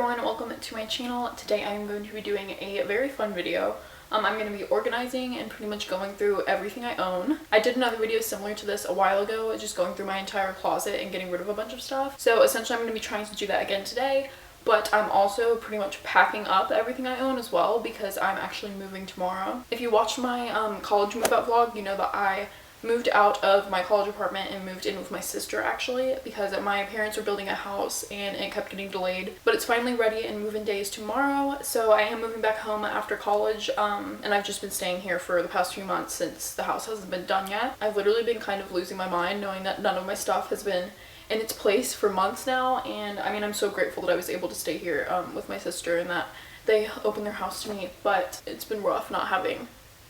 everyone, welcome to my channel. Today I am going to be doing a very fun video. I'm going to be organizing and pretty much going through everything I own. I did another video similar to this a while ago, just going through my entire closet and getting rid of a bunch of stuff. So essentially I'm going to be trying to do that again today, but I'm also pretty much packing up everything I own as well because I'm actually moving tomorrow. If you watched my college move out vlog, you know that I moved out of my college apartment and moved in with my sister actually because my parents were building a house and it kept getting delayed, but it's finally ready and move-in day is tomorrow. So I am moving back home after college and I've just been staying here for the past few months since the house hasn't been done yet. I've literally been kind of losing my mind knowing that none of my stuff has been in its place for months now, and I mean I'm so grateful that I was able to stay here with my sister and that they opened their house to me, but it's been rough not having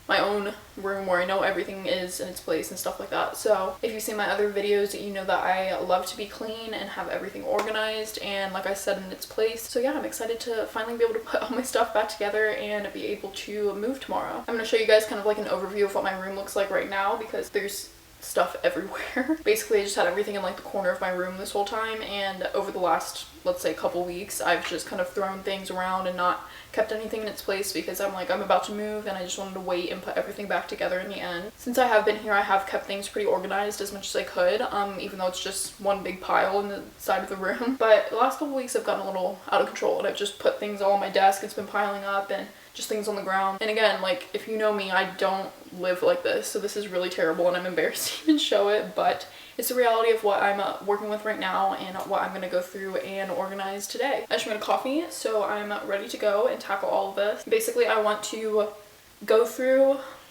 my own room where I know everything is in its place and stuff like that. So if you've seen my other videos, you know that I love to be clean and have everything organized and, like I said, in its place. So yeah, I'm excited to finally be able to put all my stuff back together and be able to move tomorrow. I'm going to show you guys kind of like an overview of what my room looks like right now because there's stuff everywhere. Basically I just had everything in like the corner of my room this whole time, and over the last, let's say, couple weeks I've just kind of thrown things around and not kept anything in its place because I'm about to move and I just wanted to wait and put everything back together in the end. Since I have been here, I have kept things pretty organized as much as I could, even though it's just one big pile in the side of the room. But the last couple weeks I've gotten a little out of control and I've just put things all on my desk. It's been piling up and just things on the ground. And again, like, if you know me, I don't live like this, so this is really terrible and I'm embarrassed to even show it, but it's the reality of what I'm working with right now and what I'm going to go through and organize today. I just made a coffee, so I'm ready to go and tackle all of this. Basically, I want to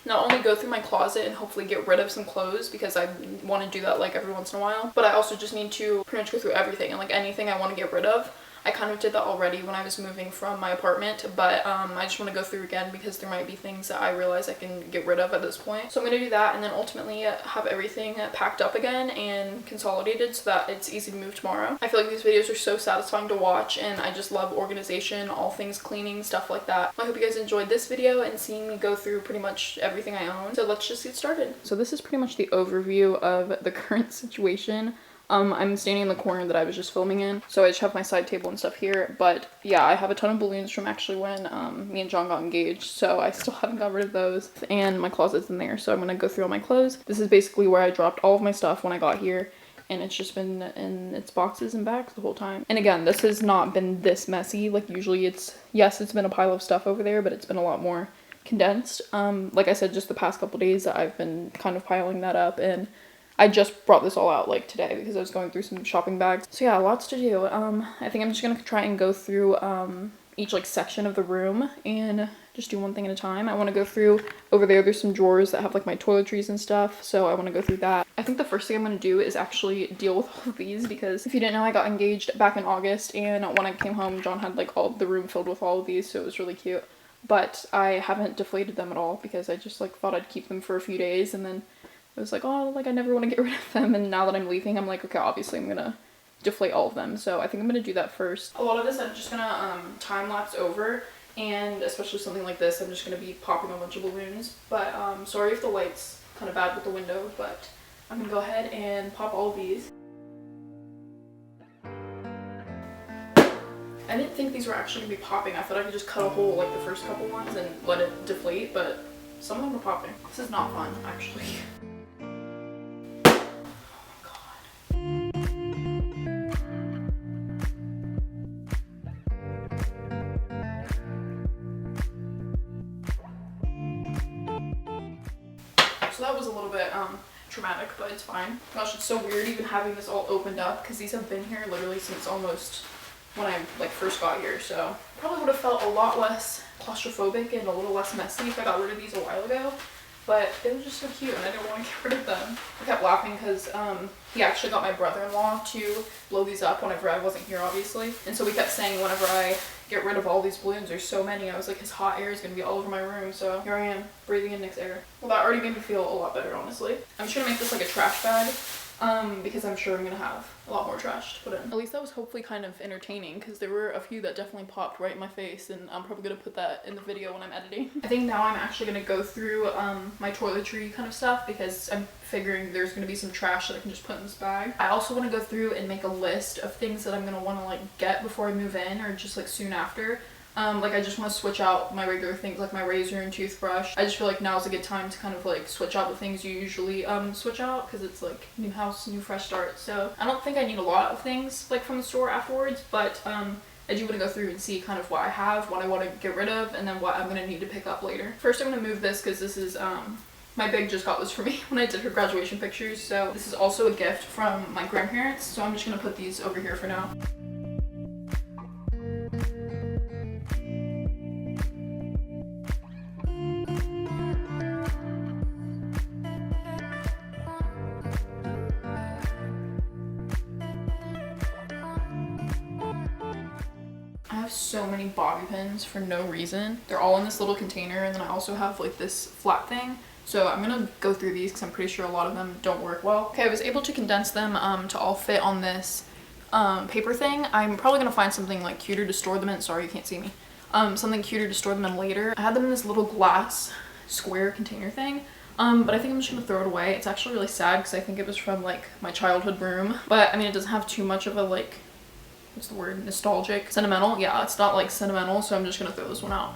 not only go through my closet and hopefully get rid of some clothes because I want to do that like every once in a while, but I also just need to pretty much go through everything and like anything I want to get rid of. I kind of did that already when I was moving from my apartment, but I just want to go through again because there might be things that I realize I can get rid of at this point. So I'm going to do that and then ultimately have everything packed up again and consolidated so that it's easy to move tomorrow. I feel like these videos are so satisfying to watch and I just love organization, all things cleaning, stuff like that. I hope you guys enjoyed this video and seeing me go through pretty much everything I own. So let's just get started. So this is pretty much the overview of the current situation. I'm standing in the corner that I was just filming in, so I just have my side table and stuff here, but yeah, I have a ton of balloons from actually when me and John got engaged, so I still haven't got rid of those, and my closet's in there, so I'm gonna go through all my clothes. This is basically where I dropped all of my stuff when I got here, and it's just been in its boxes and bags the whole time. And again, this has not been this messy. Like usually it's been a pile of stuff over there, but it's been a lot more condensed. Like I said, just the past couple days I've been kind of piling that up, and I just brought this all out like today because I was going through some shopping bags. So yeah, lots to do. I think I'm just gonna try and go through each like section of the room and just do one thing at a time. I want to go through over there's some drawers that have like my toiletries and stuff, so I want to go through that. I think the first thing I'm going to do is actually deal with all of these because if you didn't know, I got engaged back in August, and when I came home John had like all the room filled with all of these, so it was really cute. But I haven't deflated them at all because I just like thought I'd keep them for a few days, and then I was like, oh, like I never want to get rid of them, and now that I'm leaving I'm like, okay, obviously I'm gonna deflate all of them, so I think I'm gonna do that first. A lot of this I'm just gonna time lapse over, and especially something like this I'm just gonna be popping a bunch of balloons, but sorry if the light's kind of bad with the window, but I'm gonna go ahead and pop all of these. I didn't think these were actually gonna be popping. I thought I could just cut a hole like the first couple ones and let it deflate, but some of them are popping. This is not fun, actually. So that was a little bit traumatic, but it's fine. Gosh, it's so weird even having this all opened up because these have been here literally since almost when I like first got here, so probably would have felt a lot less claustrophobic and a little less messy if I got rid of these a while ago, but they were just so cute and I didn't want to get rid of them. I kept laughing because he actually got my brother-in-law to blow these up whenever I wasn't here, obviously, and so we kept saying whenever I get rid of all these balloons, there's so many, I was like, his hot air is gonna be all over my room, so here I am breathing in Nick's air. Well, that already made me feel a lot better, honestly. I'm just gonna make this like a trash bag because I'm sure I'm gonna have a lot more trash to put in. At least that was hopefully kind of entertaining, because there were a few that definitely popped right in my face, and I'm probably gonna put that in the video when I'm editing. I think now I'm actually gonna go through my toiletry kind of stuff, because I'm figuring there's gonna be some trash that I can just put in this bag. I also want to go through and make a list of things that I'm gonna want to like get before I move in, or just like soon after. Like I just want to switch out my regular things like my razor and toothbrush. I just feel like now's a good time to kind of like switch out the things you usually switch out, because it's like new house, new fresh start. So I don't think I need a lot of things like from the store afterwards, but I do want to go through and see kind of what I have, what I want to get rid of, and then what I'm going to need to pick up later. First I'm going to move this, because this is my big just got this for me when I did her graduation pictures. So this is also a gift from my grandparents, so I'm just going to put these over here for now. I have so many bobby pins for no reason. They're all in this little container, and then I also have like this flat thing. So I'm gonna go through these because I'm pretty sure a lot of them don't work well. Okay, I was able to condense them to all fit on this paper thing. I'm probably gonna find something like cuter to store them in. Sorry, you can't see me. Something cuter to store them in later. I had them in this little glass square container thing. But I think I'm just gonna throw it away. It's actually really sad because I think it was from like my childhood room. But I mean, it doesn't have too much of a like, what's the word, nostalgic, sentimental. Yeah, it's not like sentimental, so I'm just gonna throw this one out.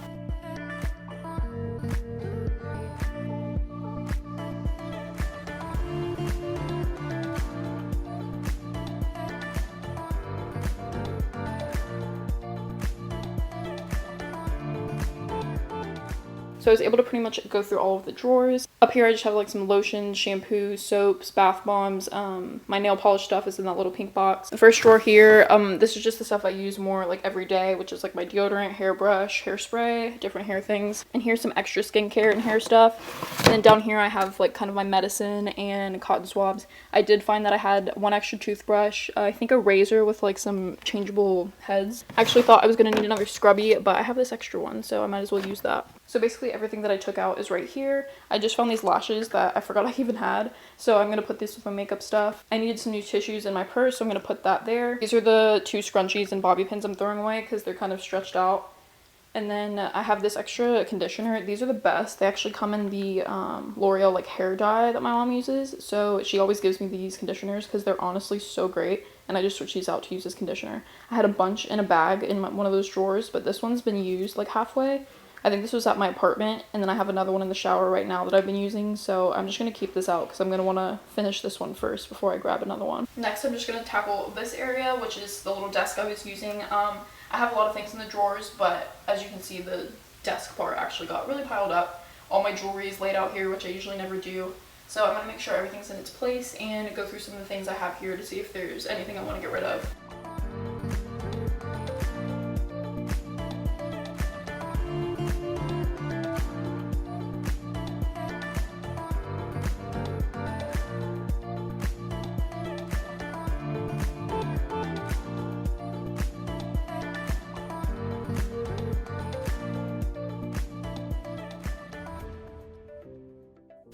So I was able to pretty much go through all of the drawers. Up here I just have like some lotions, shampoos, soaps, bath bombs. My nail polish stuff is in that little pink box. The first drawer here, this is just the stuff I use more like every day, which is like my deodorant, hairbrush, hairspray, different hair things. And here's some extra skincare and hair stuff. And then down here I have like kind of my medicine and cotton swabs. I did find that I had one extra toothbrush, I think a razor with like some changeable heads. I actually thought I was gonna need another scrubby, but I have this extra one, so I might as well use that. So basically everything that I took out is right here. I just found these lashes that I forgot I even had, so I'm gonna put this with my makeup stuff. I needed some new tissues in my purse, so I'm gonna put that there. These are the 2 scrunchies and bobby pins I'm throwing away because they're kind of stretched out. And then I have this extra conditioner. These are the best. They actually come in the L'Oreal like hair dye that my mom uses, so she always gives me these conditioners because they're honestly so great, and I just switch these out to use as conditioner. I had a bunch in a bag in one of those drawers, but this one's been used like halfway. I think this was at my apartment, and then I have another one in the shower right now that I've been using, so I'm just going to keep this out because I'm going to want to finish this one first before I grab another one. Next, I'm just going to tackle this area, which is the little desk I was using. I have a lot of things in the drawers, but as you can see, the desk part actually got really piled up. All my jewelry is laid out here, which I usually never do. So I'm going to make sure everything's in its place and go through some of the things I have here to see if there's anything I want to get rid of.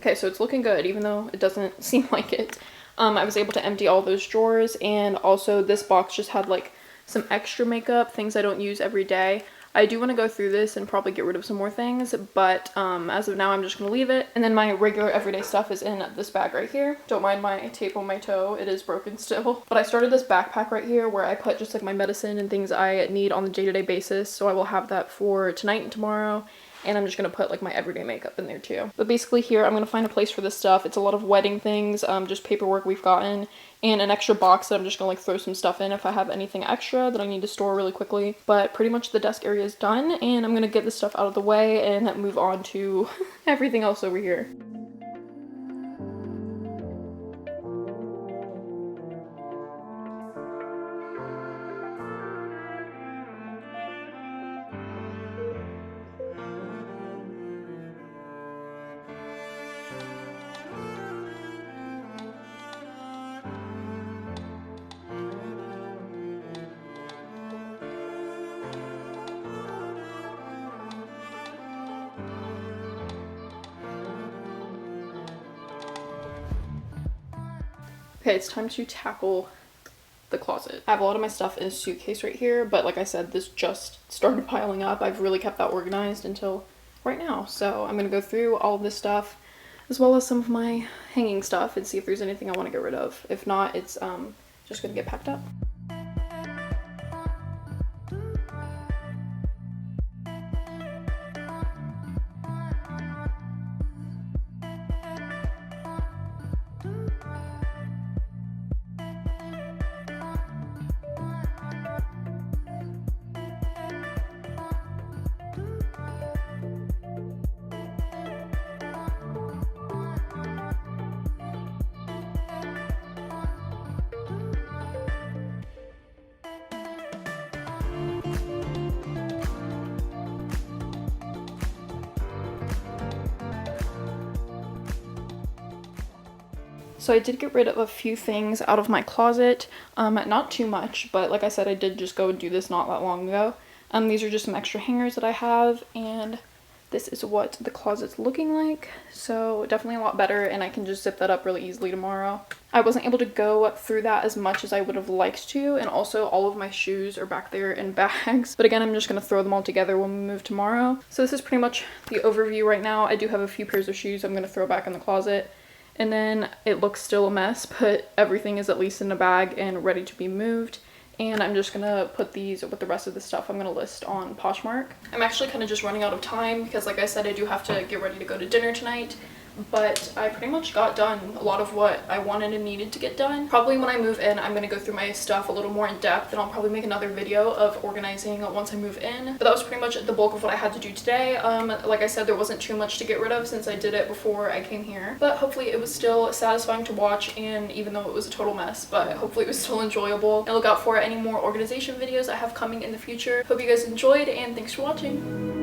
Okay, so it's looking good, even though it doesn't seem like it. I was able to empty all those drawers, and also this box just had like some extra makeup, things I don't use every day. I do want to go through this and probably get rid of some more things, but as of now I'm just going to leave it. And then my regular everyday stuff is in this bag right here. Don't mind my tape on my toe, it is broken still. But I started this backpack right here where I put just like my medicine and things I need on the day-to-day basis, so I will have that for tonight and tomorrow. And I'm just going to put like my everyday makeup in there too. But basically here, I'm going to find a place for this stuff. It's a lot of wedding things, just paperwork we've gotten, and an extra box that I'm just going to like throw some stuff in if I have anything extra that I need to store really quickly. But pretty much the desk area is done, and I'm going to get this stuff out of the way and move on to everything else over here. Okay, it's time to tackle the closet. I have a lot of my stuff in a suitcase right here, but like I said, this just started piling up. I've really kept that organized until right now. So I'm gonna go through all of this stuff as well as some of my hanging stuff and see if there's anything I want to get rid of. If not, it's just gonna get packed up. So I did get rid of a few things out of my closet, not too much, but like I said, I did just go and do this not that long ago. These are just some extra hangers that I have, and this is what the closet's looking like. So definitely a lot better, and I can just zip that up really easily tomorrow. I wasn't able to go through that as much as I would have liked to, and also all of my shoes are back there in bags. But again, I'm just going to throw them all together when we move tomorrow. So this is pretty much the overview right now. I do have a few pairs of shoes I'm going to throw back in the closet. And then it looks still a mess, but everything is at least in a bag and ready to be moved. And I'm just gonna put these with the rest of the stuff I'm gonna list on Poshmark. I'm actually kind of just running out of time because like I said, I do have to get ready to go to dinner tonight. But I pretty much got done a lot of what I wanted and needed to get done. Probably when I move in, I'm going to go through my stuff a little more in depth, and I'll probably make another video of organizing once I move in. But that was pretty much the bulk of what I had to do today. Like I said, there wasn't too much to get rid of since I did it before I came here. But hopefully it was still satisfying to watch, and even though it was a total mess, but hopefully it was still enjoyable. And look out for any more organization videos I have coming in the future. Hope you guys enjoyed, and thanks for watching.